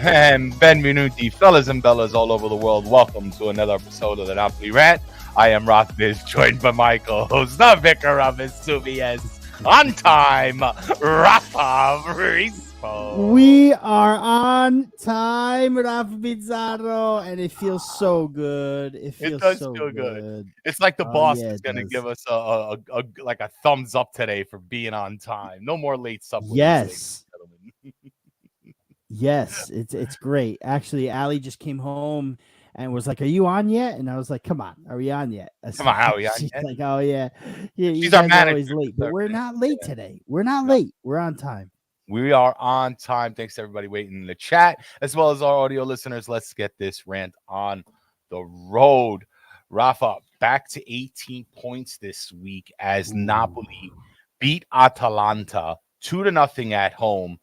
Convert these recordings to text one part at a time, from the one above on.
And benvenuti, fellas and bellas all over the world. Welcome to another episode of the Napoli Rant. I am Rothbiz, joined by my co-host, the vicar of Vesuvius, on time, Rafa Rispo. We are on time, Rafa Bizzarro, and it feels so good. It does so feel good. It's like the boss is going to give us a thumbs up today for being on time. No more late suppers. Yes. Yes, it's great. Actually, Allie just came home and was like, "Are you on yet?" And I was like, "Come on, are we on yet?" Come on, are we on She's yet? like, "Oh yeah, She's you our guys are manager. always late, but we're not late today. We're not late. We're on time. We are on time. Thanks to everybody waiting in the chat, as well as our audio listeners. Let's get this rant on the road. Rafa, back to 18 points this week as Napoli beat Atalanta 2-0 at home.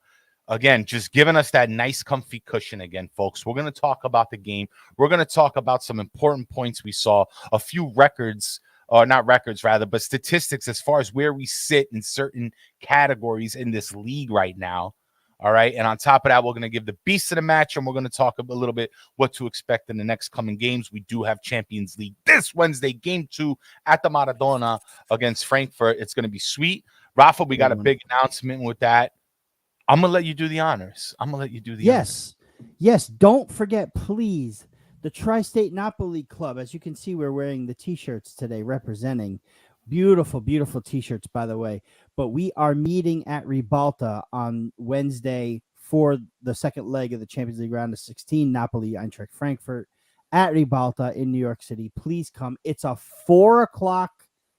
Again, just giving us that nice, comfy cushion again, folks. We're going to talk about the game. We're going to talk about some important points we saw, a few records, or not records, rather, but statistics as far as where we sit in certain categories in this league right now. All right. And on top of that, we're going to give the beast of the match, and we're going to talk a little bit what to expect in the next coming games. We do have Champions League this Wednesday, game 2 at the Maradona against Frankfurt. It's going to be sweet. Rafa, we got a big announcement with that. I'm going to let you do the honors. Honors. Yes. Don't forget, please, the Tri-State Napoli Club. As you can see, we're wearing the T-shirts today representing. Beautiful, beautiful T-shirts, by the way. But we are meeting at Ribalta on Wednesday for the second leg of the Champions League round of 16, Napoli, Eintracht Frankfurt at Ribalta in New York City. Please come. It's a 4 o'clock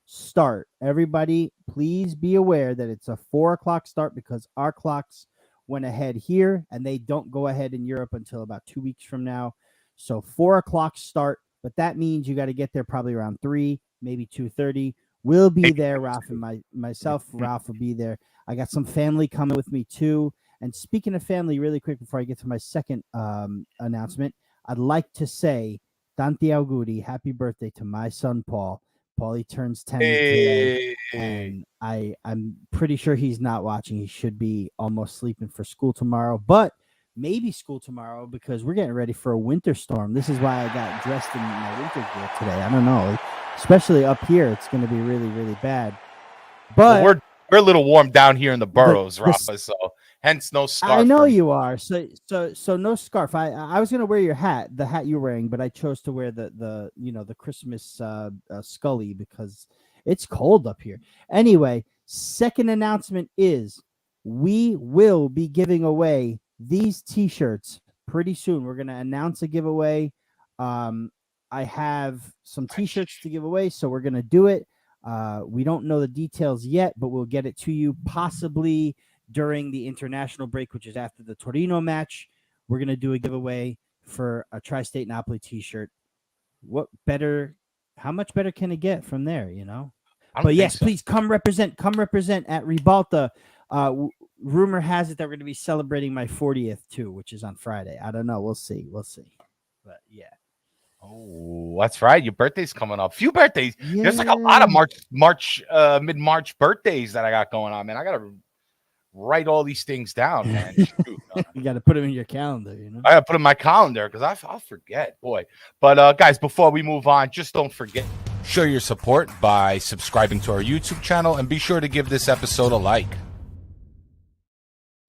start. Everybody, please be aware that it's a 4 o'clock start because our clocks went ahead here and they don't go ahead in Europe until about 2 weeks from now. So 4 o'clock start, but that means you got to get there probably around 3, maybe 2:30. We'll be there. Ralph and myself, Ralph will be there. I got some family coming with me too. And speaking of family, really quick before I get to my second announcement, I'd like to say tanti auguri, happy birthday to my son Paul. Paulie turns 10 today, and I'm pretty sure he's not watching. He should be almost sleeping for school tomorrow, but maybe school tomorrow because we're getting ready for a winter storm. This is why I got dressed in my winter gear today. I don't know, especially up here, it's going to be really, really bad. But we're a little warm down here in the boroughs, Rafa. So hence no scarf. I know you are. So no scarf. I was gonna wear your hat, the hat you're wearing, but I chose to wear the Christmas Scully because it's cold up here. Anyway, second announcement is we will be giving away these T-shirts pretty soon. We're gonna announce a giveaway. I have some T-shirts to give away, so we're gonna do it. We don't know the details yet, but we'll get it to you possibly during the international break, which is after the Torino match. We're going to do a giveaway for a Tri-State Napoli T-shirt. How much better can it get from there, But yes, please come represent at Ribalta. Rumor has it that we're going to be celebrating my 40th too, which is on Friday. I don't know. We'll see. But yeah. Oh, that's right. Your birthday's coming up. Few birthdays. Yeah. There's like a lot of mid-March birthdays that I got going on, man. I got to write all these things down, man. Shoot, you got to put them in your calendar, I got to put them in my calendar because I'll forget, boy. But guys, before we move on, just don't forget, show your support by subscribing to our YouTube channel and be sure to give this episode a like.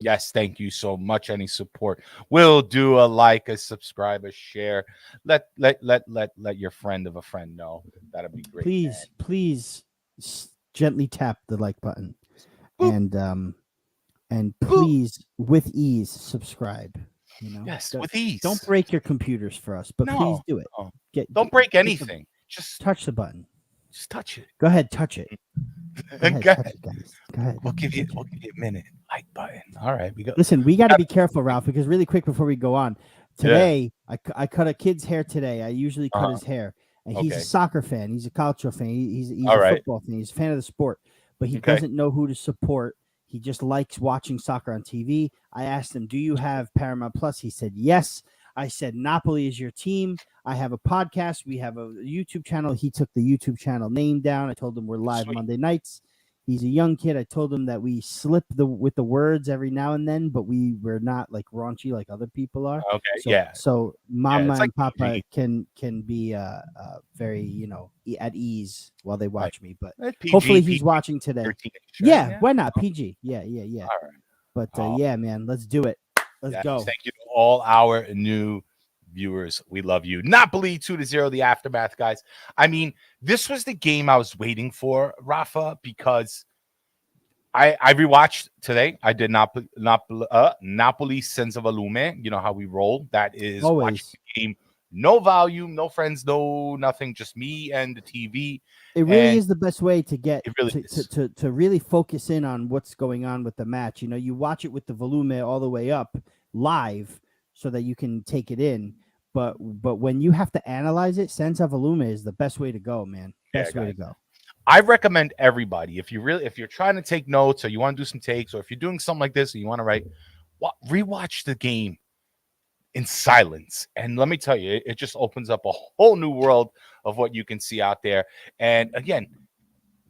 Yes, thank you so much. Any support will do. A like, a subscribe, a share. Let your friend of a friend know. That'd be great. Please gently tap the like button. Boop. And please, with ease, subscribe. Yes, with ease. Don't break your computers for us, but please do it. No. Don't break anything. Just touch the button. Just touch it. Go ahead, touch it. Go ahead, touch it, guys. Go ahead. We'll give you a minute. Like button. All right, we go. Listen, we got to be careful, Ralph, because really quick before we go on, today I cut a kid's hair today. I usually cut his hair, and he's a soccer fan. He's a calcio fan. He's a football fan. He's a fan of the sport, but he doesn't know who to support. He just likes watching soccer on TV. I asked him, "Do you have Paramount Plus?" He said, "Yes." I said, "Napoli is your team. I have a podcast. We have a YouTube channel." He took the YouTube channel name down. I told him we're live Monday nights. He's a young kid. I told him that we slip with the words every now and then, but we're not like raunchy like other people are. Okay, So, yeah. So Mama it's like and Papa PG. can be very at ease while they watch me. But PG, hopefully he's PG watching today. 13-ish, right? Yeah, why not PG? Yeah. All right. But yeah, man, let's do it. Let's go. Thank you to all our new viewers. We love you. Napoli 2-0, the aftermath, guys. I mean, this was the game I was waiting for, Rafa, because I rewatched today. I did Napoli Senza Volume. You know how we roll. That is Always. watching the game. No volume, no friends, no nothing, just me and the TV. It really is the best way to get really to really focus in on what's going on with the match. You know, you watch it with the volume all the way up live so that you can take it in. But when you have to analyze it, Senza Volume is the best way to go, man. Best way to go. I recommend everybody, if you're trying to take notes or you want to do some takes, or if you're doing something like this and you want to write, rewatch the game in silence. And let me tell you, it just opens up a whole new world of what you can see out there. And again,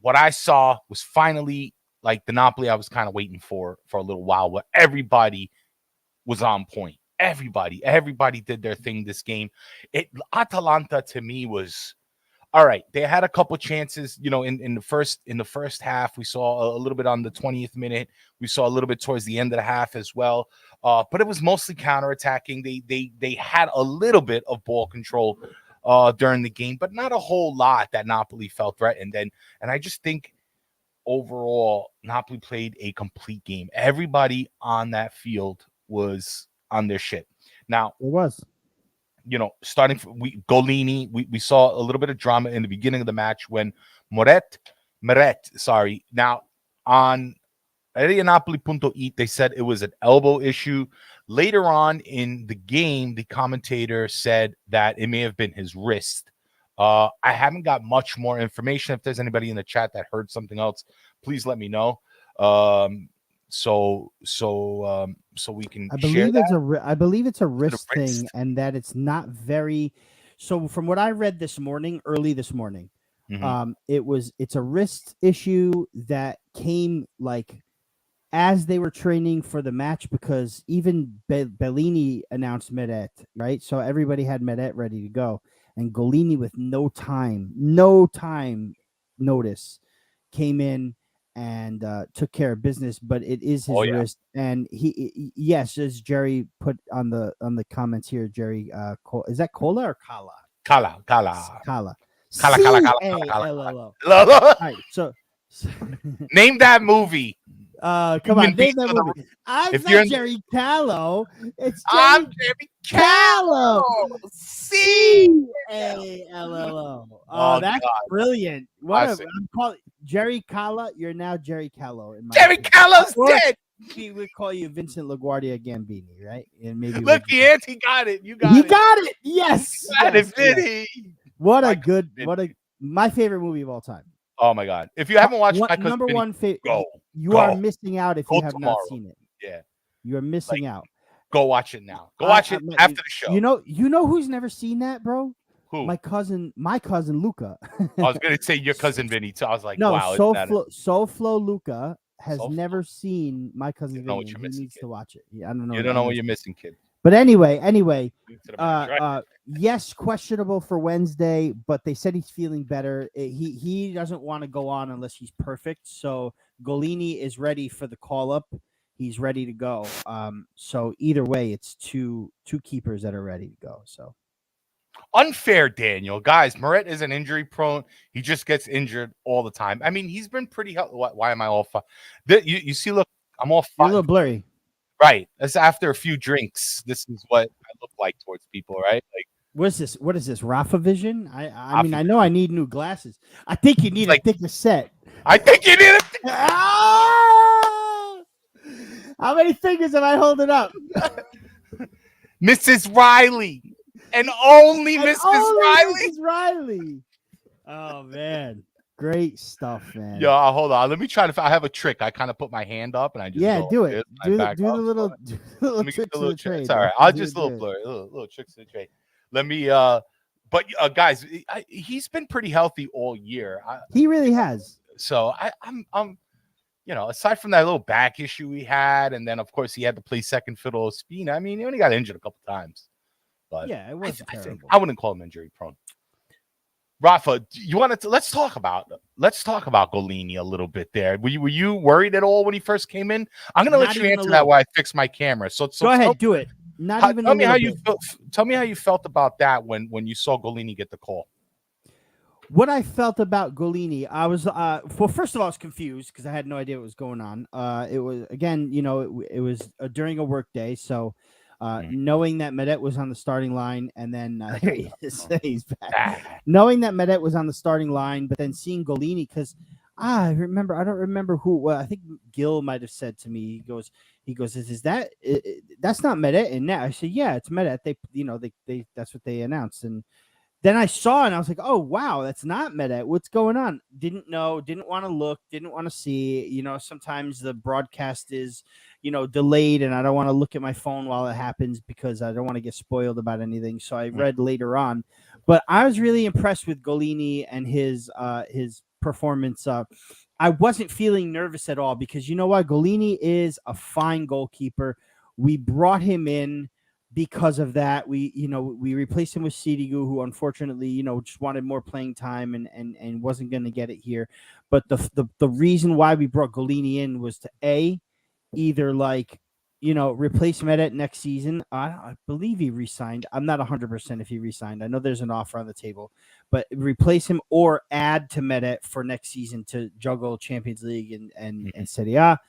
what I saw was finally like the Napoli I was kind of waiting for a little while, where everybody was on point. Everybody did their thing this game. Atalanta to me was all right. They had a couple chances, in the first half. We saw a little bit on the 20th minute. We saw a little bit towards the end of the half as well. But it was mostly counterattacking. They had a little bit of ball control during the game, but not a whole lot that Napoli felt threatened. And I just think overall Napoli played a complete game. Everybody on that field was on their shit. Now it was. Starting from Gollini, we saw a little bit of drama in the beginning of the match when Meret. Now on Napoli.it, they said it was an elbow issue. Later on in the game, the commentator said that it may have been his wrist. I haven't got much more information. If there's anybody in the chat that heard something else, please let me know. So we can. I believe it's a wrist thing, and that it's not very. So from what I read early this morning, it's a wrist issue that came like as they were training for the match, because even Bellini announced Meret, right? So everybody had Meret ready to go, and Gollini with no time notice came in and took care of business, but it is his wrist. And yes, as Jerry put on the comments here, Jerry, is that Cola or Kala? Kala. C-A-L-L-O. All right, so name that movie. Come on, name that movie. I'm not Jerry Callow. I'm Jerry Callow. C-A-L-L-O. Oh, that's brilliant. I'm calling Jerry Calla. You're now Jerry Callow. Jerry Callow's dead. We would call you Vincent LaGuardia Gambini, right? And maybe look, he got it. You got it. Yes. Vinny. My favorite movie of all time. Oh my God! If you haven't watched My Cousin number Vinny, one favorite, you go. are missing out if you have tomorrow. not seen it. Yeah, you are missing out. Go watch it now. Go watch it after the show. You know who's never seen that, bro? Who? My cousin Luca. I was gonna say your cousin Vinny too. I was like, no, wow. Soflo Luca has never seen My Cousin Vinny. He needs to watch it. I don't know. You don't know what you're missing, kid. But anyway, yes, questionable for Wednesday, but they said he's feeling better. He doesn't want to go on unless he's perfect. So Gollini is ready for the call up. He's ready to go. So either way, it's two keepers that are ready to go. So unfair, Daniel. Guys, Meret isn't injury prone. He just gets injured all the time. I mean, he's been pretty healthy. Why am I all you see, look, I'm all You're a little blurry. Right. That's after a few drinks. This is what I look like towards people, right? Like, what is this? Rafa vision? I mean, I know I need new glasses. I think you need a thicker set. I think you need How many fingers am I holding up? Mrs. Riley. And only Mrs. Riley. Oh man. Great stuff, man. Yeah, hold on. Let me try to. I have a trick. I kind of put my hand up and I just do it. Do the little tricks of the trade. It's all right. I'll just little tricks of the trade. Let me. But guys, he's been pretty healthy all year. He really has. So aside from that little back issue he had, and then of course he had to play second fiddle of Spina. I mean, he only got injured a couple times, but Yeah, it wasn't I think terrible. I wouldn't call him injury prone. Rafa, you wanted to let's talk about Gollini a little bit there. Were you worried at all when he first came in? I'm gonna let Not you even a answer that little. while I fix my camera. So Go ahead, do it. Not even a tell me how little you bit. felt. Tell me how you felt about that when you saw Gollini get the call. What I felt about Gollini, I was well. First of all, I was confused because I had no idea what was going on. It was again, it was during a work day, so knowing that Medet was on the starting line, and then he's back. Knowing that Medet was on the starting line, but then seeing Gollini, because I don't remember who. Well, I think Gil might have said to me, he goes, is that that's not Medet in that? I said, yeah, it's Medet. They that's what they announced, and then I saw it and I was like, oh, wow, that's not Medet. What's going on? Didn't know, didn't want to look, didn't want to see. Sometimes the broadcast is, delayed and I don't want to look at my phone while it happens because I don't want to get spoiled about anything. So I read later on. But I was really impressed with Gollini and his performance. I wasn't feeling nervous at all because you know what? Gollini is a fine goalkeeper. We brought him in because of that. We replaced him with Sidigu, who unfortunately, just wanted more playing time and wasn't going to get it here. But the reason why we brought Gollini in was to either replace Medet next season. I believe he re-signed. I'm not 100% if he re-signed. I know there's an offer on the table, but replace him or add to Medet for next season to juggle Champions League and Serie A.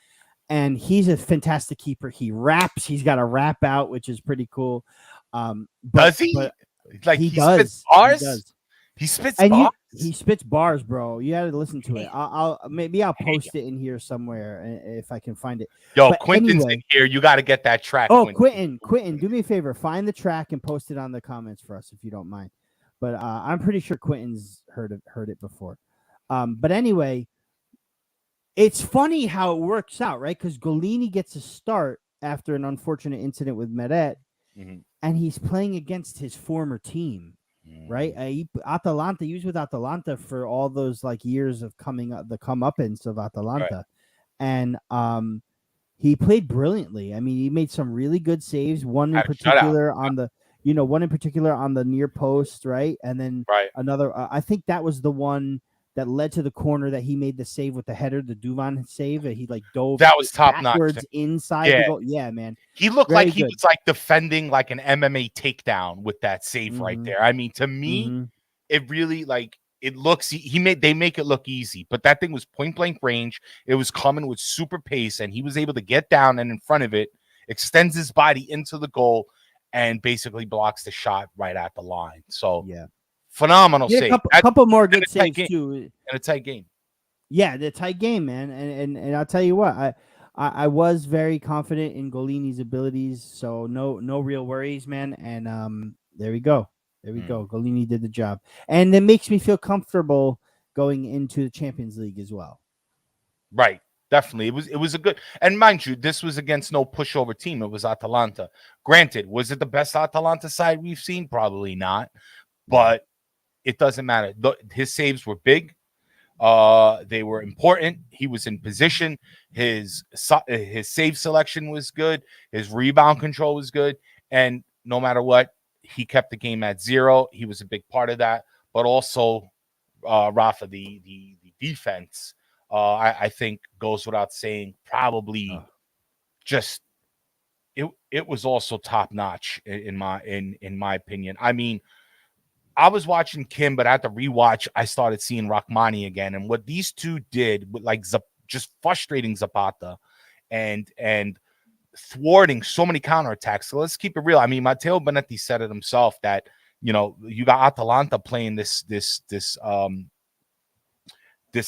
And he's a fantastic keeper. He raps. He's got a rap out, which is pretty cool. Does he? Like he does. Spits bars? He does. He spits bars? He spits bars, bro. You got to listen to it. I'll post it in here somewhere if I can find it. Yo, Quentin's in here. You got to get that track. Oh, Quentin, do me a favor. Find the track and post it on the comments for us if you don't mind. But I'm pretty sure Quentin's heard it before. But anyway, it's funny how it works out, right? Because Gollini gets a start after an unfortunate incident with Medet, and he's playing against his former team, right? Atalanta, he was with Atalanta for all those years of the comeuppance of Atalanta, and he played brilliantly. I mean, he made some really good saves. One in particular on the near post, right? And then another. I think that was the one that led to the corner that he made the save with the header, the Duvan save. He dove that was top backwards notch inside the goal. Yeah, man. He looked like he was defending like an MMA takedown with that save right there. I mean, to me, it really it looks they make it look easy, but that thing was point blank range. It was coming with super pace, and he was able to get down and in front of it, extends his body into the goal, and basically blocks the shot right at the line. So yeah. Phenomenal save. A couple more good saves too. In a tight game. Yeah, the tight game, man. And I'll tell you what, I was very confident in Gollini's abilities, so no real worries, man. And there we go. Gollini did the job, and it makes me feel comfortable going into the Champions League as well. Right, definitely. It was a good, and mind you, this was against no pushover team. It was Atalanta. Granted, was it the best Atalanta side we've seen? Probably not, but it doesn't matter. His saves were big. They were important. He was in position. His save selection was good. His rebound control was good. And no matter what, he kept the game at 0. He was a big part of that. But also, Rafa, the defense, I think goes without saying, probably just it was also top notch in my opinion. I mean, I was watching Kim, but at the rewatch, I started seeing Rachmani again. And what these two did with just frustrating Zapata and thwarting so many counterattacks. So let's keep it real. I mean, Matteo Bonetti said it himself that, you got Atalanta playing this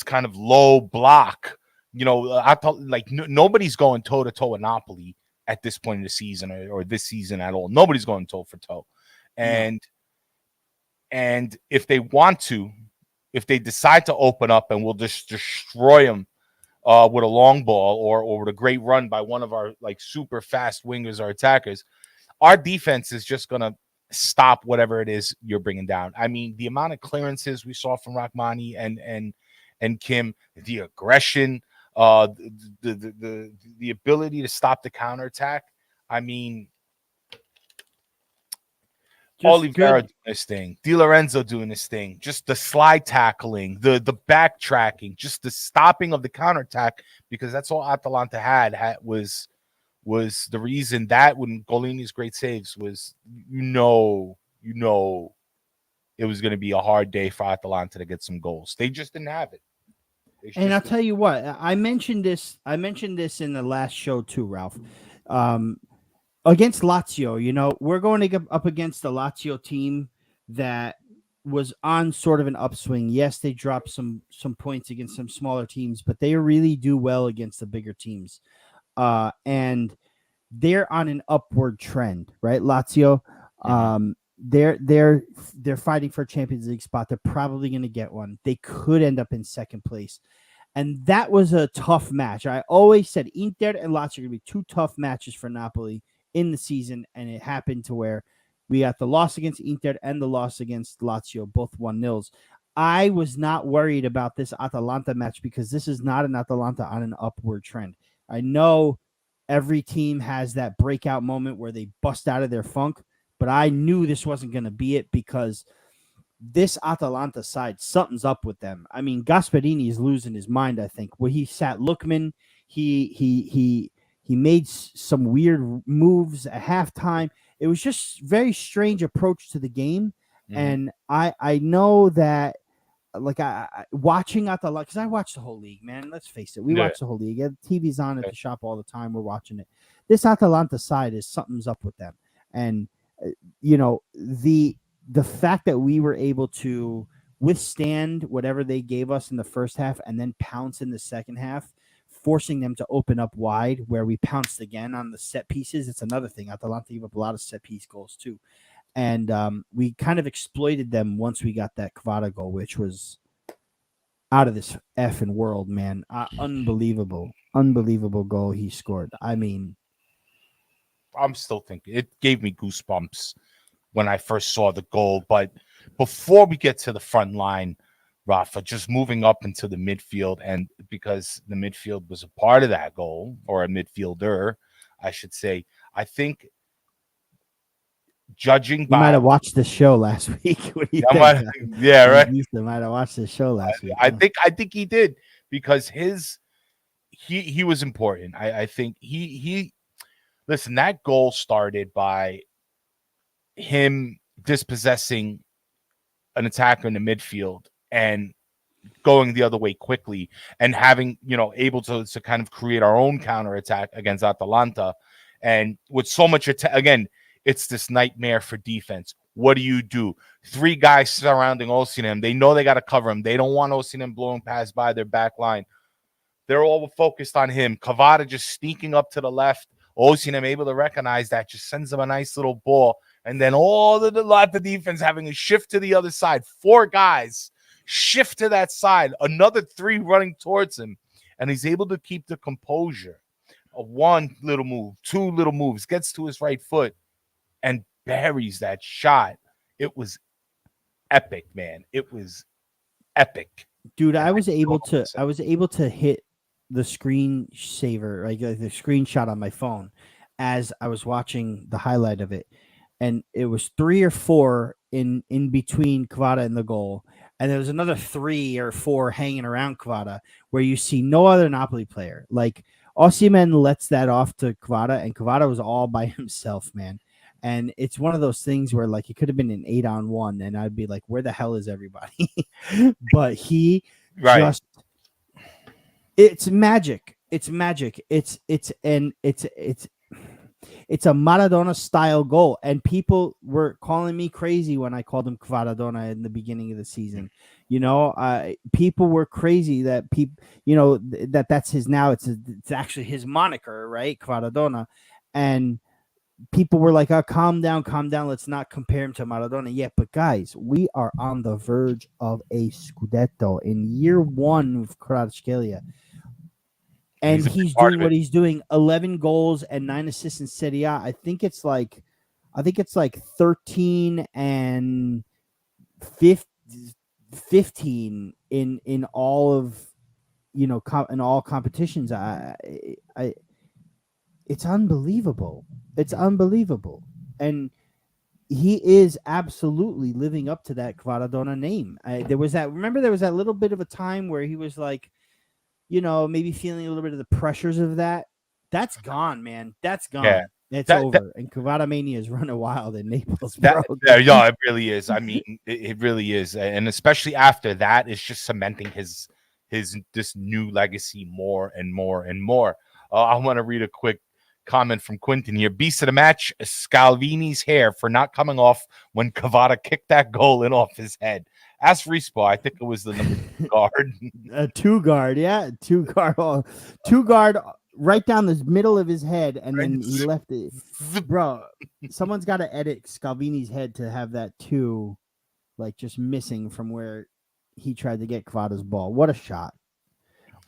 kind of low block. Nobody's going toe to toe with Napoli at this point in the season or this season at all. Nobody's going toe for toe. And if they want to, if they decide to open up and we'll just destroy them with a long ball or with a great run by one of our super fast wingers or attackers, our defense is just going to stop whatever it is you're bringing down. I mean, the amount of clearances we saw from Rachmani and Kim, the aggression, the ability to stop the counterattack. I mean, Oliveira doing his thing, Di Lorenzo doing his thing, just the slide tackling, the backtracking, just the stopping of the counterattack, because that's all Atalanta had was the reason that when Gollini's great saves was, it was going to be a hard day for Atalanta to get some goals. They just didn't have it. And I'll tell you what, I mentioned this in the last show too, Ralph. Against Lazio, we're going to get up against the Lazio team that was on sort of an upswing. Yes, they dropped some points against some smaller teams, but they really do well against the bigger teams. And they're on an upward trend, right? Lazio, they're fighting for a Champions League spot. They're probably going to get one. They could end up in second place. And that was a tough match. I always said Inter and Lazio are going to be two tough matches for Napoli in the season, and it happened to where we got the loss against Inter and the loss against Lazio, both 1-0. I was not worried about this Atalanta match because this is not an Atalanta on an upward trend. I know every team has that breakout moment where they bust out of their funk, but I knew this wasn't going to be it because this Atalanta side, something's up with them. I mean, Gasperini is losing his mind, I think. Where he sat Lookman, he made some weird moves at halftime. It was just very strange approach to the game. And I know that, like, I watching Atalanta, because I watch the whole league, man. Let's face it. We watch the whole league. The TV's on at the shop all the time. We're watching it. This Atalanta side is something's up with them. And, the fact that we were able to withstand whatever they gave us in the first half and then pounce in the second half, forcing them to open up wide where we pounced again on the set pieces. It's another thing. Atalanta gave up a lot of set piece goals too. And we kind of exploited them once we got that Kvaras goal, which was out of this effing world, man. Unbelievable goal he scored. I mean, I'm still thinking it gave me goosebumps when I first saw the goal. But before we get to the front line, Rafa, just moving up into the midfield, and because the midfield was a part of that goal, or a midfielder, I should say, I think judging by... You might have watched the show last week. What do you think? Right. You might have watched the show last week. I think he did, because he was important. I think he listen, that goal started by him dispossessing an attacker in the midfield and going the other way quickly, and having, able to kind of create our own counterattack against Atalanta. And with so much again, it's this nightmare for defense. What do? 3 guys surrounding Osimhen. They know they got to cover him. They don't want Osimhen blowing past by their back line. They're all focused on him. Kvaras just sneaking up to the left. Osimhen able to recognize that, just sends him a nice little ball. And then all the defense having to shift to the other side. 4 guys shift to that side. Another 3 running towards him. And he's able to keep the composure. 1 little move, 2 little moves, gets to his right foot and buries that shot. It was epic, man. It was epic. Dude, I was able to hit the screensaver, like the screenshot on my phone as I was watching the highlight of it. And it was 3 or 4 in between Kvaras and the goal. And there was another 3 or 4 hanging around Kvaras, where you see no other Napoli player. Like, Osimhen lets that off to Kvaras, and Kvaras was all by himself, man. And it's one of those things where, like, it could have been an 8-on-1, and I'd be like, where the hell is everybody? But he just... It's magic. It's magic. It's a Maradona style goal, and people were calling me crazy when I called him Kvaradona in the beginning of the season. People were crazy that that's his now. It's actually his moniker, right? Kvaradona, and people were like, "Oh, calm down. Let's not compare him to Maradona yet." But guys, we are on the verge of a Scudetto in year 1 with Kvaratskhelia. And he's doing what he's doing. 11 goals and 9 assists in Serie A. I think it's like 13 and 15 in all of in all competitions. It's unbelievable. It's unbelievable. And he is absolutely living up to that Kvaradona name. There was that little bit of a time where he was like, maybe feeling a little bit of the pressures of that. That's gone, man. That's gone. Yeah. It's over. And Kvara Mania is running wild in Naples, bro. Yeah, it really is. I mean, it really is. And especially after that, it's just cementing his this new legacy more and more and more. I want to read a quick comment from Quinton here. Beast of the match, Scalvini's hair for not coming off when Kvara kicked that goal in off his head. As for Respawn, I think it was the number 2 guard. A 2 guard, yeah. 2 guard right down the middle of his head, and then he left it. Bro, someone's got to edit Scalvini's head to have that 2 like just missing from where he tried to get Kvara's ball. What a shot.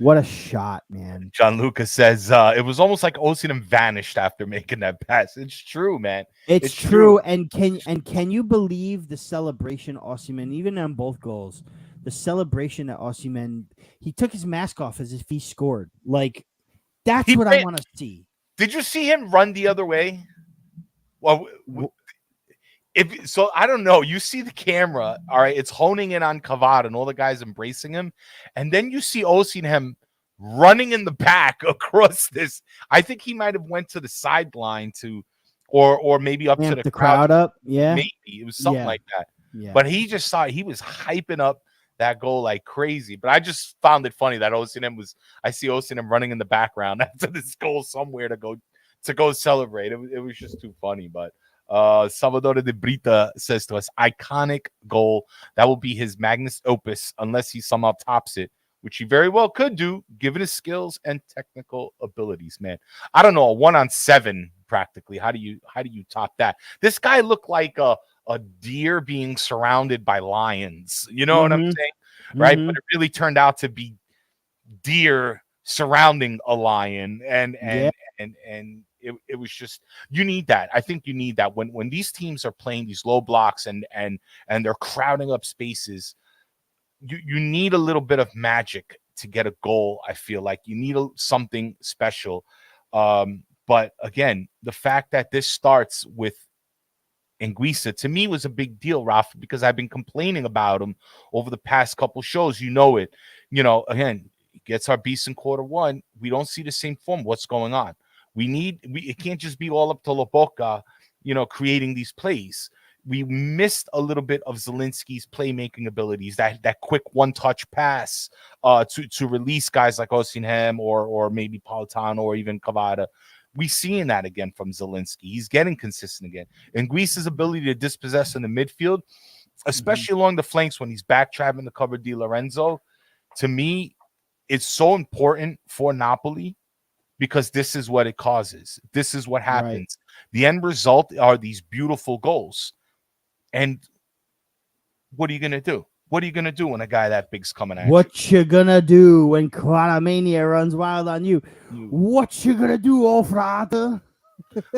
What a shot, man. Gianluca says it was almost like Osimhen vanished after making that pass. It's true, man. It's true. And can you believe the celebration Osimhen, even on both goals, the celebration that Osimhen, he took his mask off as if he scored. Like, that's what I want to see. Did you see him run the other way? Well, so I don't know. You see the camera, all right? It's honing in on Kvara and all the guys embracing him, and then you see Osimhen running in the back across this. I think he might have went to the sideline or maybe up to the crowd up. Yeah, maybe it was something like that. Yeah, but he just saw he was hyping up that goal like crazy. But I just found it funny that I see Osimhen running in the background after this goal somewhere to go celebrate. It was just too funny, but. Salvador de Brita says to us, iconic goal. That will be his magnus opus unless he somehow tops it, which he very well could do, given his skills and technical abilities, man. I don't know, a 1-on-7 practically. How do you top that? This guy looked like a deer being surrounded by lions. You know what I'm saying? Right? But it really turned out to be deer surrounding a lion and it was just, you need that. I think you need that when these teams are playing these low blocks and they're crowding up spaces. You need a little bit of magic to get a goal. I feel like you need something special. But again, the fact that this starts with Anguissa to me was a big deal, Rafa, because I've been complaining about him over the past couple shows. You know it. Again, he gets our beast in Q1. We don't see the same form. What's going on? It can't just be all up to Lobotka, creating these plays. We missed a little bit of Zielinski's playmaking abilities, that quick one-touch pass to release guys like Osimhen or maybe Politano or even Kvara. We're seeing that again from Zielinski. He's getting consistent again. And Guisa's ability to dispossess in the midfield, especially along the flanks when he's backtrapping to cover Di Lorenzo, to me, it's so important for Napoli. Because this is what it causes. This is what happens. Right. The end result are these beautiful goals. And what are you going to do? What are you going to do when a guy that big's coming at you? What you going to do when Quaramania runs wild on you? What you going to do, oh frate?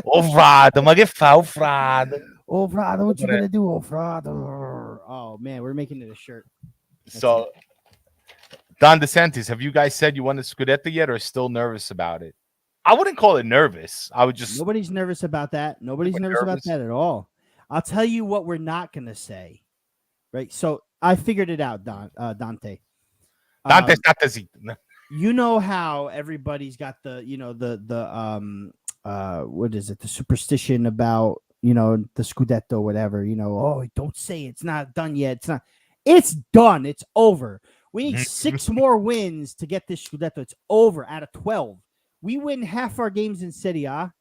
Oh frate, ma che fa, oh frate? Oh frate, what you going to do, oh frate? Oh, man, we're making it a shirt. That's it. Don DeSantis, have you guys said you won the Scudetto yet or still nervous about it? I wouldn't call it nervous. I would just... Nobody's nervous about that. Nobody's nervous about that at all. I'll tell you what we're not going to say. Right? So I figured it out, Dante. Dante's not the... You know how everybody's got the what is it? The superstition about, the Scudetto, whatever, oh, don't say it's not done yet. It's not. It's done. It's over. We need 6 more wins to get this Scudetto. It's over out of 12. We win half our games in Serie A.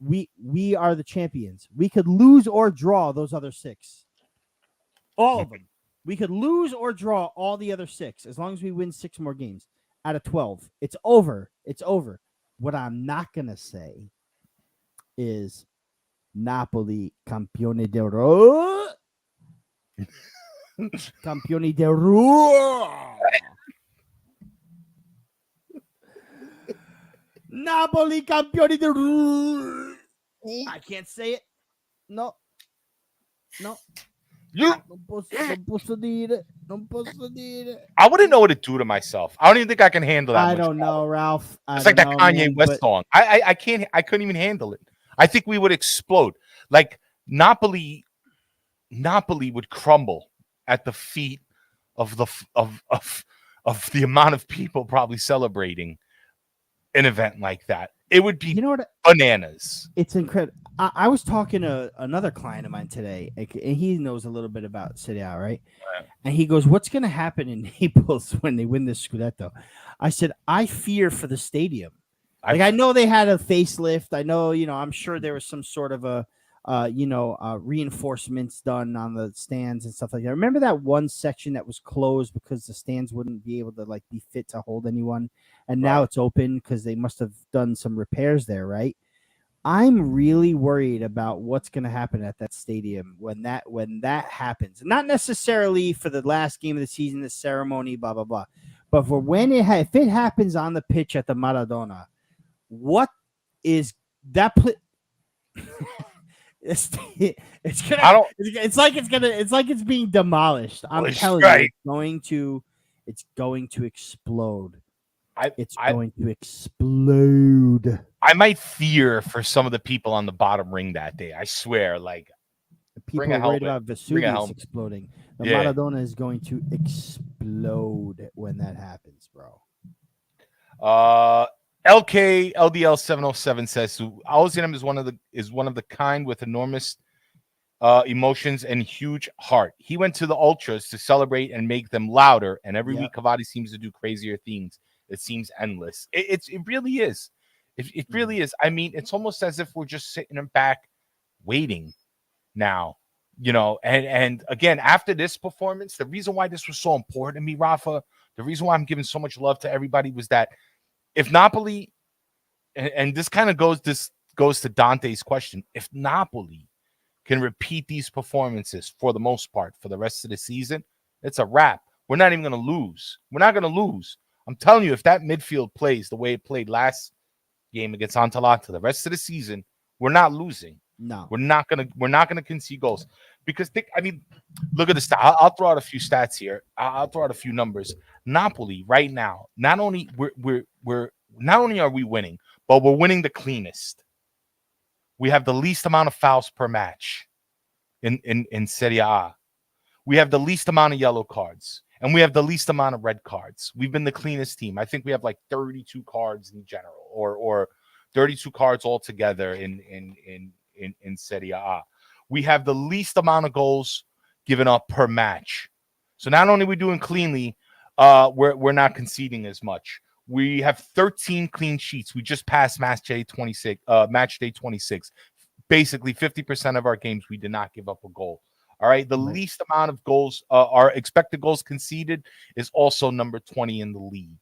We are the champions. We could lose or draw those other 6. All of them. We could lose or draw all the other 6 as long as we win 6 more games out of 12. It's over. It's over. What I'm not going to say is Napoli campione d'Europa. Campioni d'Europa. Napoli campioni d'Europa. I can't say it. No. Non posso dire. Non posso dire. I wouldn't know what to do to myself. I don't even think I can handle that I much don't know, power. Ralph. It's like that Kanye West but song. I can't. I couldn't even handle it. I think we would explode. Like Napoli would crumble at the feet of the amount of people probably celebrating an event like that. It would be you know what? bananas. It's incredible. I was talking to another client of mine today, and he knows a little bit about Serie A, right? And he goes, "What's going to happen in Naples when they win this Scudetto?" I said, "I fear for the stadium. Like I know they had a facelift. I know, I'm sure there was some sort of a, reinforcements done on the stands and stuff like that. Remember that one section that was closed because the stands wouldn't be able to be fit to hold anyone, and now it's open because they must have done some repairs there, right?" I'm really worried about what's going to happen at that stadium when that happens. Not necessarily for the last game of the season, the ceremony, blah blah blah, but for when if it happens on the pitch at the Maradona, what is that? It's gonna. I don't. It's like it's being demolished. I'm telling you, it's going to explode. It's going to explode. I might fear for some of the people on the bottom ring that day. I swear, people are worried about Vesuvius exploding. The Maradona is going to explode when that happens, bro. LK LDL 707 says Alzheimer's is one of the kind with enormous emotions and huge heart. He went to the ultras to celebrate and make them louder, and every week Cavani seems to do crazier things. It seems endless. It really is. It really is. I mean, it's almost as if we're just sitting back waiting now, and again, after this performance, the reason why this was so important to me, Rafa, the reason why I'm giving so much love to everybody was that if Napoli, and this goes to Dante's question, if Napoli can repeat these performances for the most part for the rest of the season, it's a wrap. We're not even going to lose. We're not going to lose. I'm telling you, if that midfield plays the way it played last game against Atalanta the rest of the season, we're not losing. No, we're not gonna concede goals because look at the stat. I'll throw out a few stats here. I'll throw out a few numbers. Napoli right now, not only are we winning, but we're winning the cleanest. We have the least amount of fouls per match in Serie A. We have the least amount of yellow cards. And we have the least amount of red cards. We've been the cleanest team. I think we have 32 cards in general, or 32 cards altogether in Serie A. We have the least amount of goals given up per match. So not only are we doing cleanly, we're not conceding as much. We have 13 clean sheets. We just passed match day 26. Basically, 50% of our games we did not give up a goal. All right. The least amount of goals, our expected goals conceded, is also number 20 in the league.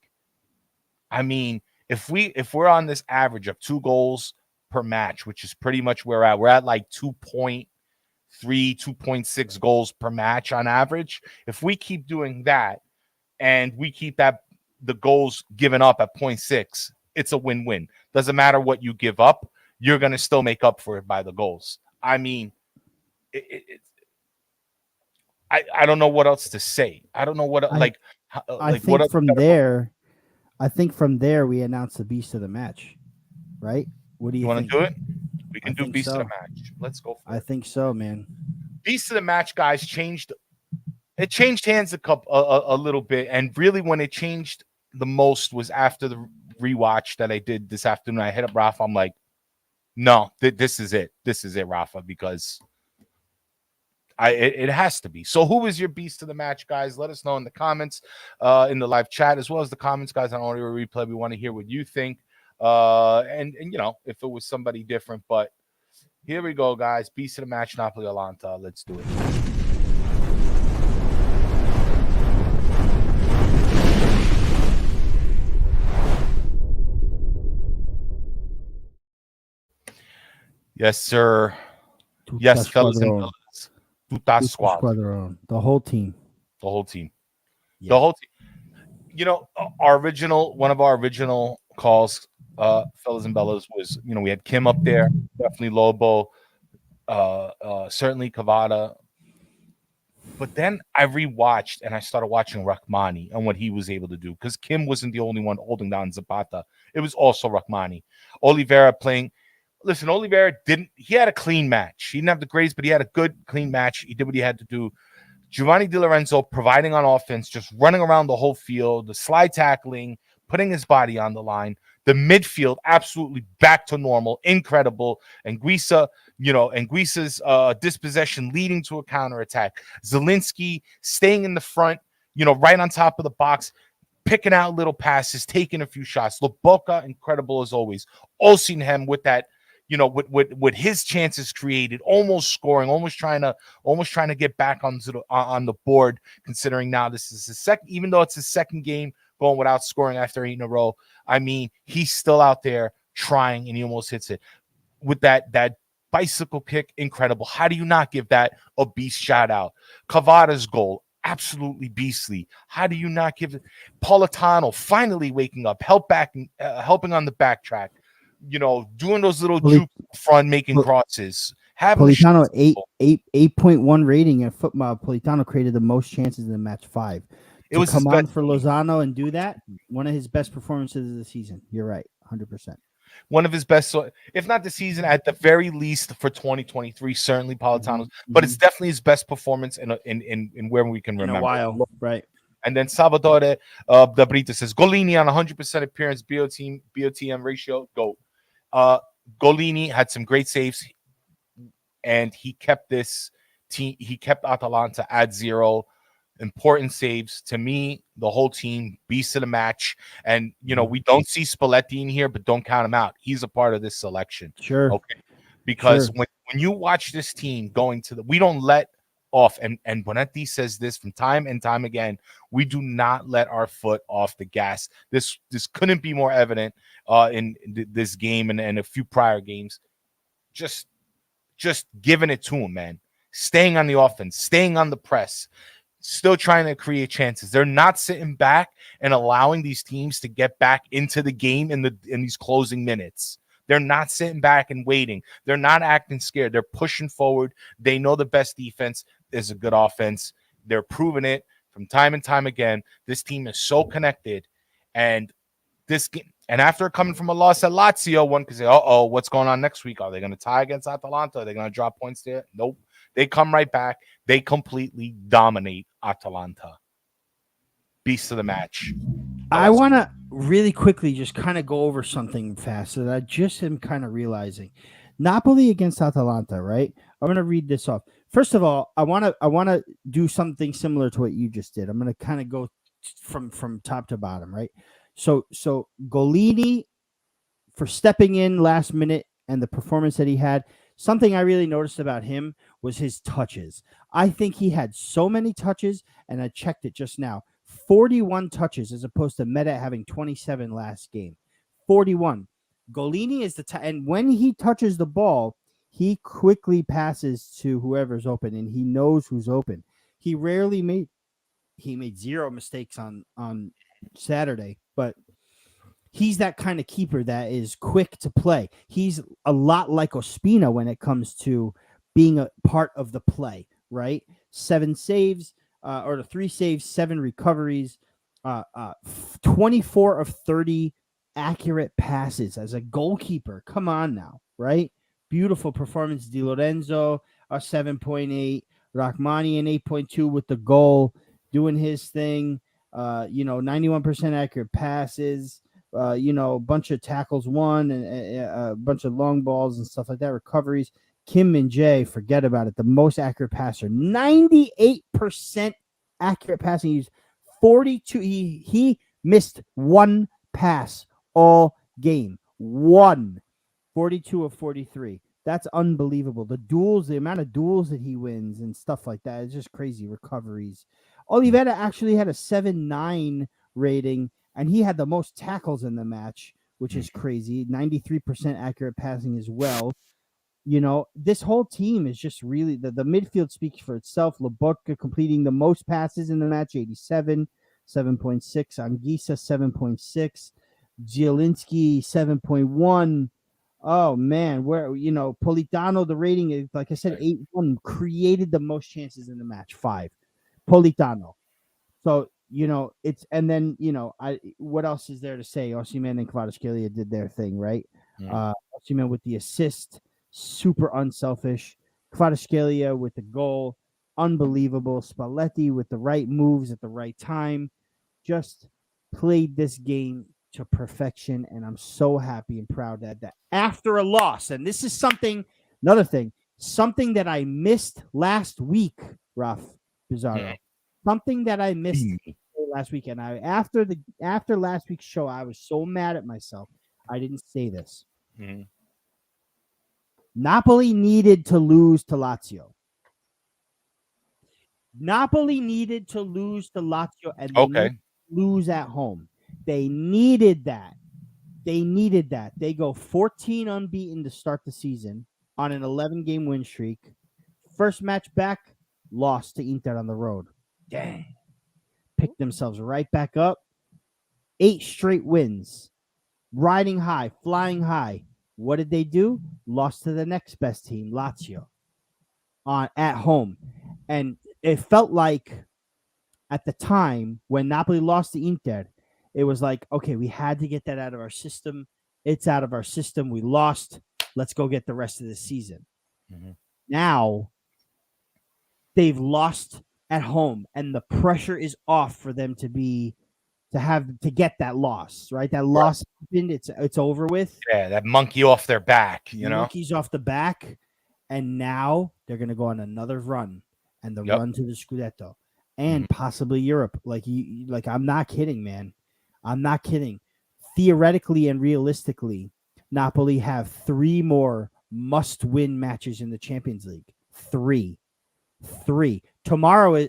I mean, if we're on this average of 2 goals per match, which is pretty much where we're at 2.3, 2.6 goals per match on average. If we keep doing that and we keep the goals given up at 0.6, it's a win-win. Doesn't matter what you give up, you're going to still make up for it by the goals. I mean, I don't know what else to say. I don't know what I think from there we announce the beast of the match, right? What do you want think? to do it? We can do beast of the match. Let's go for it. I think so, man. Beast of the match, guys, changed hands a little bit, and really when it changed the most was after the rewatch that I did this afternoon. I hit up Rafa. I'm like, no, this is it. This is it, Rafa, because it has to be. So who is your beast of the match, guys? Let us know in the comments, in the live chat, as well as the comments, guys, on audio replay. We want to hear what you think. And if it was somebody different, but here we go, guys. Beast of the match, Napoli Atalanta. Let's do it. Yes, sir. Yes, fellas and fellas. Squadron. The whole team. Yeah. The whole team. One of our original calls, fellas and bellas, was, we had Kim up there, definitely Lobo, certainly Kvaras, But then I rewatched and I started watching Rahmani and what he was able to do because Kim wasn't the only one holding down Zapata. It was also Rahmani. Oliveira playing. Listen, Oliveira he had a clean match. He didn't have the grades, but he had a good, clean match. He did what he had to do. Giovanni Di Lorenzo providing on offense, just running around the whole field, the slide tackling, putting his body on the line. The midfield absolutely back to normal, incredible. And Guisa's dispossession leading to a counterattack. Zielinski staying in the front, right on top of the box, picking out little passes, taking a few shots. Lobotka, incredible as always. Osimhen with that, with his chances created, almost scoring, almost trying to get back on the board. Considering now this is his second, even though it's his second game going without scoring after 8 in a row. I mean, he's still out there trying, and he almost hits it with that bicycle kick. Incredible. How do you not give that a beast shout out? Kvaras goal, absolutely beastly. How do you not give it? Politano finally waking up, helping on the backtrack, doing those little juke front, making crosses. Politano 8.1 rating at football. Politano created the most chances in the match 5. It was come on for Lozano and do that. One of his best performances of the season. You're right, 100%. One of his best, if not the season, at the very least for 2023, certainly Politano's, but it's definitely his best performance in where we can remember. In a while, right? And then Salvatore Dabrita says Gollini on 100% appearance, BOTM ratio, GOAT. Gollini had some great saves, and he kept this team. He kept Atalanta at 0. Important saves. To me, the whole team, beast of the match. And, we don't see Spalletti in here, but don't count him out. He's a part of this selection. Sure. Okay. Because when you watch this team going we don't let off, and Bonetti says this from time and time again, we do not let our foot off the gas. This couldn't be more evident in this game and a few prior games. Just giving it to him, man. Staying on the offense, staying on the press. Still trying to create chances. They're not sitting back and allowing these teams to get back into the game in these closing minutes. They're not sitting back and waiting. They're not acting scared. They're pushing forward. They know the best defense is a good offense. They're proving it from time and time again. This team is so connected. And this game, and after coming from a loss at Lazio, one could say, what's going on next week? Are they going to tie against Atalanta? Are they going to drop points there? Nope. They come right back. They completely dominate Atalanta. Beast of the match. I want to really quickly just kind of go over something fast that I just am kind of realizing. Napoli against Atalanta, right? I'm going to read this off. First of all, I want to do something similar to what you just did. I'm going to kind of go from top to bottom, right? So Gollini for stepping in last minute and the performance that he had. Something I really noticed about him was his touches. I think he had so many touches, and I checked it just now. 41 touches as opposed to Meta having 27 last game. 41. Gollini is and when he touches the ball, he quickly passes to whoever's open, and he knows who's open. He made 0 mistakes on Saturday, but he's that kind of keeper that is quick to play. He's a lot like Ospina when it comes to being a part of the play, right? 7 saves, or 3 saves, 7 recoveries, 24 of 30 accurate passes as a goalkeeper. Come on now, right? Beautiful performance. Di Lorenzo, a 7.8. Rahmani, an 8.2 with the goal, doing his thing. 91% accurate passes. A bunch of tackles won and a bunch of long balls and stuff like that. Recoveries. Kim Min-jae, forget about it. The most accurate passer. 98% accurate passing. He's 42. He missed 1 pass all game. 1. 42 of 43. That's unbelievable. The amount of duels that he wins and stuff like that is just crazy. Recoveries. Oliveira actually had a 7.9 rating, and he had the most tackles in the match, which is crazy. 93% accurate passing as well. This whole team is just really the midfield speaks for itself. Lobotka completing the most passes in the match, 87, 7.6. Anguissa, 7.6. Zielinski, 7.1. Oh man, Politano, the rating is, like I said, 8.1, created the most chances in the match, 5. Politano. So, it's, and then, what else is there to say? Osimhen and Kvaras did their thing, right? Osimhen with the assist, super unselfish. Kvaras with the goal, unbelievable. Spalletti with the right moves at the right time. Just played this game to perfection, and I'm so happy and proud that after a loss, and this is another thing, something that I missed last week, Raf Bizarro. Something that I missed last weekend. After last week's show, I was so mad at myself. I didn't say this. Napoli needed to lose to Lazio. Napoli needed to lose to Lazio, and they needed to lose at home. They needed that. They go 14 unbeaten to start the season on an 11-game win streak. First match back, lost to Inter on the road. Dang. Picked themselves right back up. 8 straight wins. Riding high, flying high. What did they do? Lost to the next best team, Lazio, at home. And it felt like at the time when Napoli lost to Inter, it was like, okay, we had to get that out of our system. It's out of our system. We lost. Let's go get the rest of the season. Now they've lost at home, and the pressure is off for them to get that loss, right? That loss happened. It's over with. Yeah, that monkey off their back, Monkey's off the back, and now they're going to go on another run, and the run to the Scudetto, and possibly Europe. Like I'm not kidding, man. I'm not kidding. Theoretically and realistically, Napoli have 3 more must-win matches in the Champions League. 3. Tomorrow,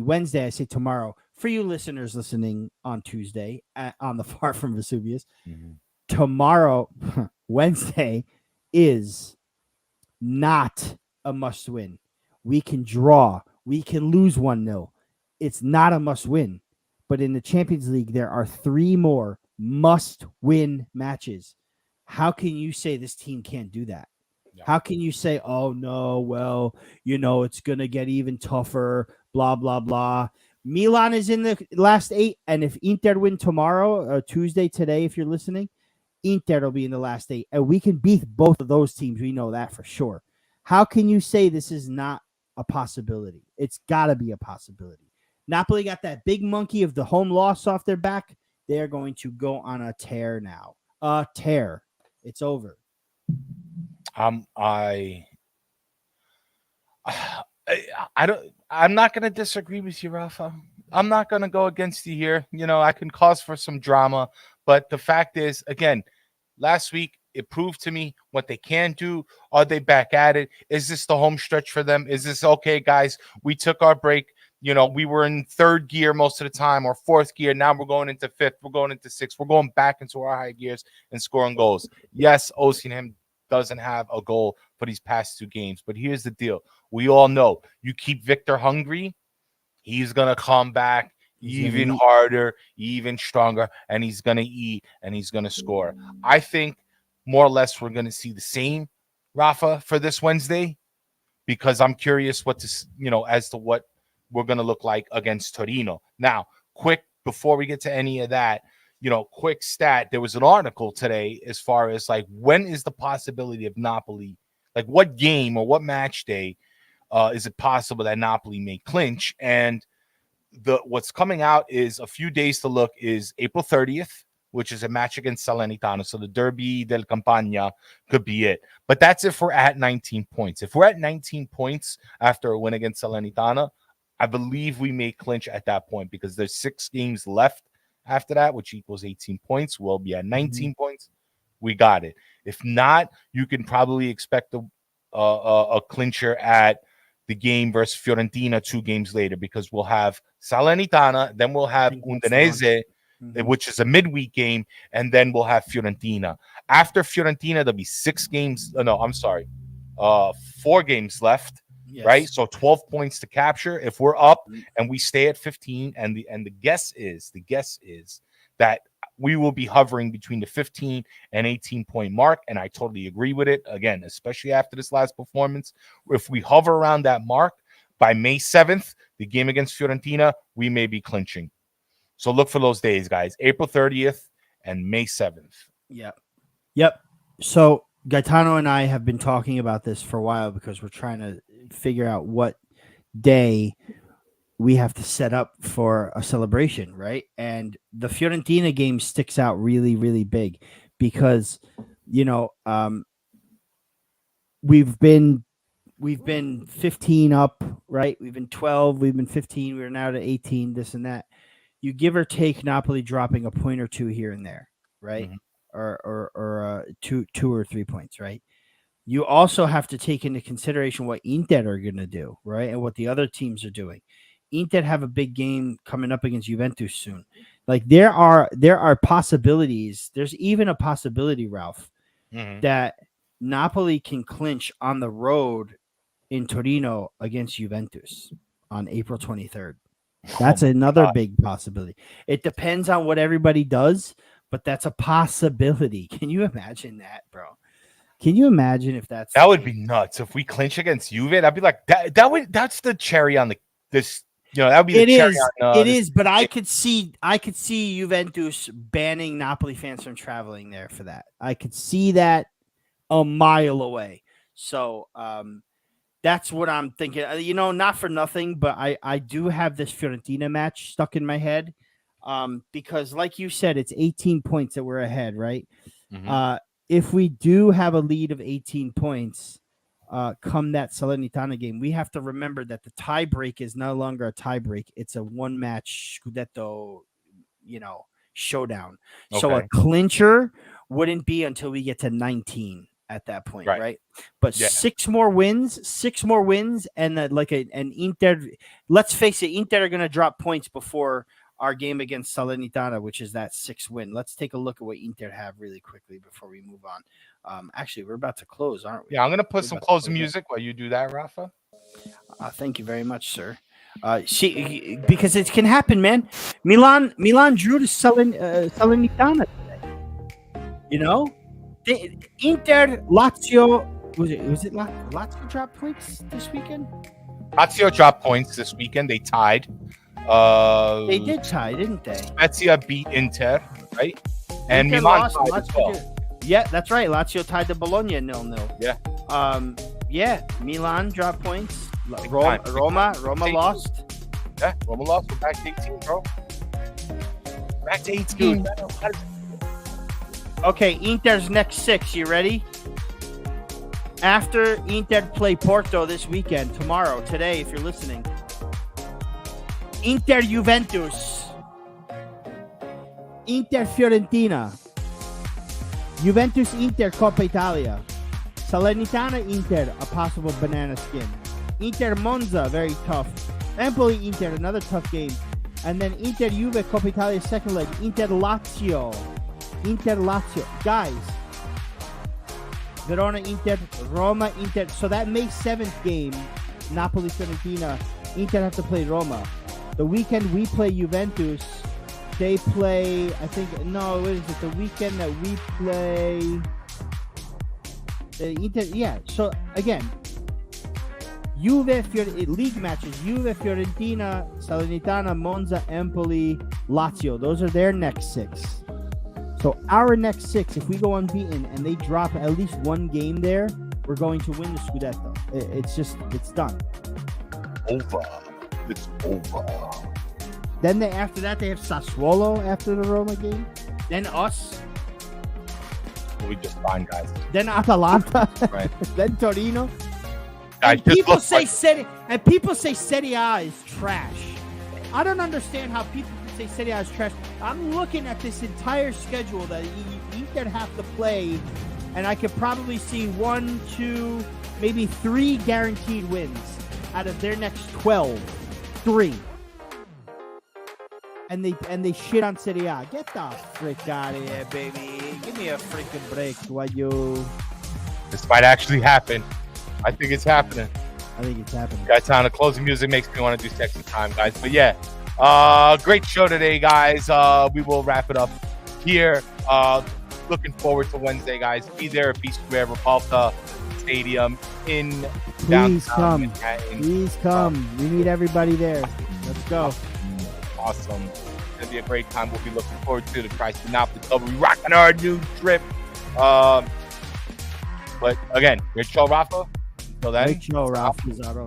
Wednesday. I say tomorrow. For you listeners listening on Tuesday on the Far From Vesuvius, tomorrow, Wednesday, is not a must-win. We can draw. We can lose 1-0. It's not a must-win. But in the Champions League, there are 3 more must-win matches. How can you say this team can't do that? Yeah. How can you say, oh, no, well, it's going to get even tougher, blah, blah, blah. Milan is in the last 8, and if Inter win tomorrow, Tuesday, today, if you're listening, Inter will be in the last 8, and we can beat both of those teams. We know that for sure. How can you say this is not a possibility? It's got to be a possibility. Napoli got that big monkey of the home loss off their back. They're going to go on a tear now. A tear. It's over. I'm not going to disagree with you, Rafa. I'm not going to go against you here. I can cause for some drama, but the fact is, again, last week it proved to me what they can do. Are they back at it? Is this the home stretch for them? Is this okay, guys? We took our break. We were in 3rd gear most of the time, or 4th gear. Now we're going into 5th. We're going into 6th. We're going back into our high gears and scoring goals. Yes, Osimhen doesn't have a goal for these past 2 games. But here's the deal. We all know you keep Victor hungry, he's going to come back even harder, even stronger, and he's going to eat, and he's going to score. I think more or less we're going to see the same, Rafa, for this Wednesday, because I'm curious as to what we're going to look like against Torino. Now, quick, before we get to any of that, quick stat. There was an article today as far as when is the possibility of Napoli, what game or what match day is it possible that Napoli may clinch? And what's coming out is a few days to look is April 30th, which is a match against Salernitana. So the Derby del Campagna could be it. But that's if we're at 19 points. If we're at 19 points after a win against Salernitana, I believe we may clinch at that point because there's 6 games left after that, which equals 18 points. We'll be at 19 points. We got it. If not, you can probably expect a clincher at the game versus Fiorentina 2 games later, because we'll have Salernitana, then we'll have Udinese, which is a midweek game, and then we'll have Fiorentina. After Fiorentina, there'll be 6 games. No, I'm sorry. 4 games left. Yes. Right, so 12 points to capture. If we're up and we stay at 15, and the guess is that we will be hovering between the 15 and 18 point mark, and I totally agree with it. Again, especially after this last performance, if we hover around that mark, by May 7th, the game against Fiorentina, we may be clinching. So look for those days, guys. April 30th and May 7th. Yep. So Gaetano and I have been talking about this for a while because we're trying to figure out what day we have to set up for a celebration, right? And the Fiorentina game sticks out really, really big because, we've been 15 up, right? We've been 12, we've been 15, we're now to 18, this and that. You give or take Napoli dropping a point or two here and there, right? Mhm. Or 2 or 3 points, right? You also have to take into consideration what Inter are going to do, right? And what the other teams are doing. Inter have a big game coming up against Juventus soon. Like there are possibilities. There's even a possibility, Ralph, that Napoli can clinch on the road in Torino against Juventus on April 23rd. That's another big possibility. It depends on what everybody does, but that's a possibility. Can you imagine that, bro? Can you imagine if that would be nuts if we clinch against Juve? I'd be like that's the cherry on this. That would be the cherry on it is, but I could see Juventus banning Napoli fans from traveling there for that. I could see that a mile away. So that's what I'm thinking. Not for nothing, but I do have this Fiorentina match stuck in my head because, like you said, it's 18 points that we're ahead, right? If we do have a lead of 18 points come that Salernitana game, we have to remember that the tie break is no longer a tie break. It's a one-match Scudetto, showdown. Okay. So a clincher wouldn't be until we get to 19 at that point, right? But 6 more wins, and an Inter. Let's face it, Inter are going to drop points before our game against Salernitana, which is that 6 win. Let's take a look at what Inter have really quickly before we move on. Actually, we're about to close, aren't we? Yeah, I'm going to put some closing music while you do that, Rafa. Thank you very much, sir. Because it can happen, man. Milan drew to Salernitana today. Inter, Lazio, was it Lazio dropped points this weekend? Lazio dropped points this weekend. They tied. They did tie, didn't they? Spezia beat Inter, right? And Inter Milan lost, tied as well. Yeah, that's right. Lazio tied to Bologna 0-0. Yeah. Milan dropped points. Roma lost. Yeah, Roma lost. We're back to 18, bro. Back to 18. Okay, Inter's next 6. You ready? After Inter play Porto this weekend, today, if you're listening. Inter Juventus. Inter Fiorentina. Juventus Inter Coppa Italia. Salernitana Inter, a possible banana skin. Inter Monza, very tough. Empoli Inter, another tough game. And then Inter Juve Coppa Italia second leg. Inter Lazio. Guys. Verona Inter, Roma Inter. So that May 7th game, Napoli Fiorentina, Inter have to play Roma. The weekend we play Juventus, they play, the weekend that we play Inter, so again, league matches, Juve, Fiorentina, Salernitana, Monza, Empoli, Lazio, those are their next 6. So our next 6, if we go unbeaten and they drop at least one game there, we're going to win the Scudetto. It's done. It's over. Then after that, they have Sassuolo after the Roma game. Then us. We just fine, guys. Then Atalanta. Right. Then Torino. Guys, and people say Serie A is trash. I don't understand how people can say Serie A is trash. I'm looking at this entire schedule that Inter have to play, and I could probably see 1, 2, maybe 3 guaranteed wins out of their next 12. 3. And they shit on Serie A. Get the frick out of here, baby. Give me a freaking break, why you? This might actually happen. I think it's happening. Guys, the closing music makes me want to do sexy time, guys. But yeah, great show today, guys. We will wrap it up here. Looking forward to Wednesday, guys. Be there, be square, Repulsa. Stadium in Please downtown come. Manhattan. Please come. We need everybody there. Let's go. Awesome. It's going to be a great time. We'll be looking forward to the Tri-State Napoli Club. We'll be rocking our new drip. But again, great show, Rafa. Until then, Great show, Ralph Pizarro.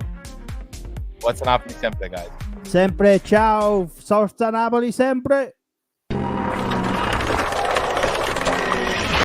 what's an Napoli sempre, guys? Sempre ciao. Forza Napoli sempre.